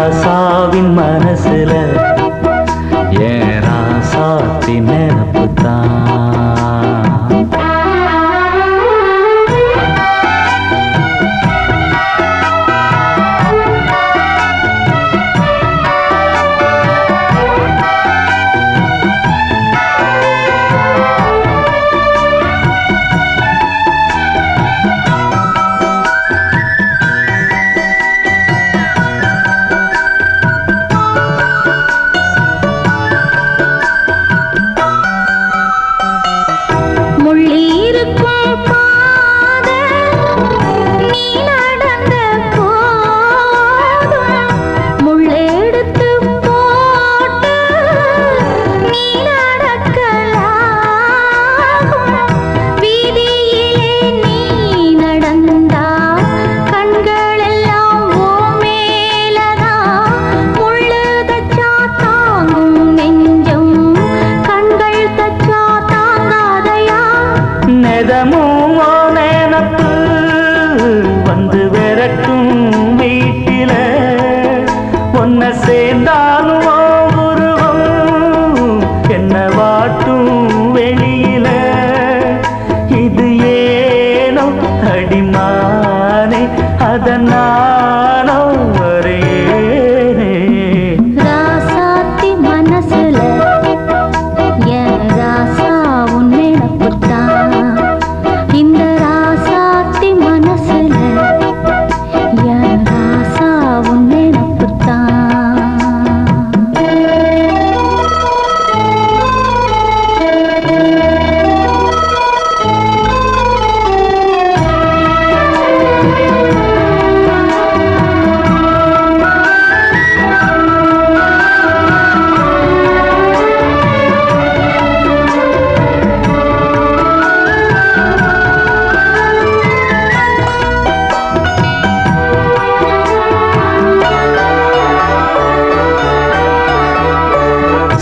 ராசாவின் மனசுல ஏன் ராசாத்தி நினப்புத்தான். நினப்பு வந்து விரட்டும் வீட்டில ஒன்ன சேர்ந்தாலும் உருவம் என்ன வாட்டும் வெளியில. இது ஏனோ அடிமானே அதனாலோ வரேனே. ராசாத்தி மனசுல என் ராசா உன் நினப்புத்தான். இந்த ராசாத்தி மனசுல என் ராசா உன் நினப்புத்தான்.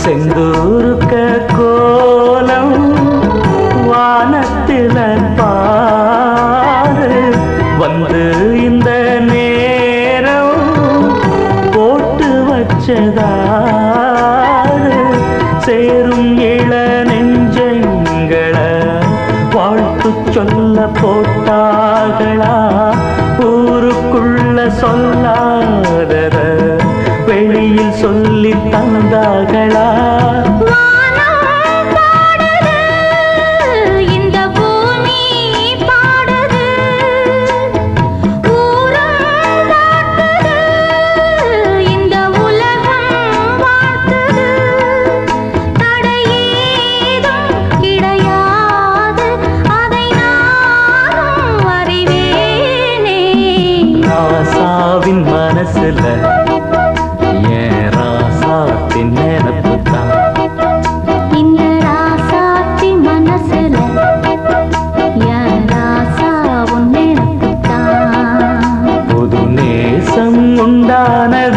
செந்தூருக்க கோலம் வானத்தில பாரு வந்து இந்த நேரம் போட்டு வச்சதாரு. சேரும் இள நெஞ்சங்களை வாழ்த்து சொல்ல போட்டார்களா? ஊருக்குள்ள சொல்லாதத வெளியில் சொல்லி தந்தார்களா? இந்த பூமி பாடுது, ஊரும் காட்டுது, இந்த உலகம் வாழ்த்துது. தடையேதும் கிடையாது, அதை நானும் அறிவேனே. ராசாவின் மனசுல ஏன் ராசாத்தி நினப்புத்தான். இந்த ராசாத்தி மனசுல என் ராசா உன் நினப்புத்தான். புது நேசம் உண்டானது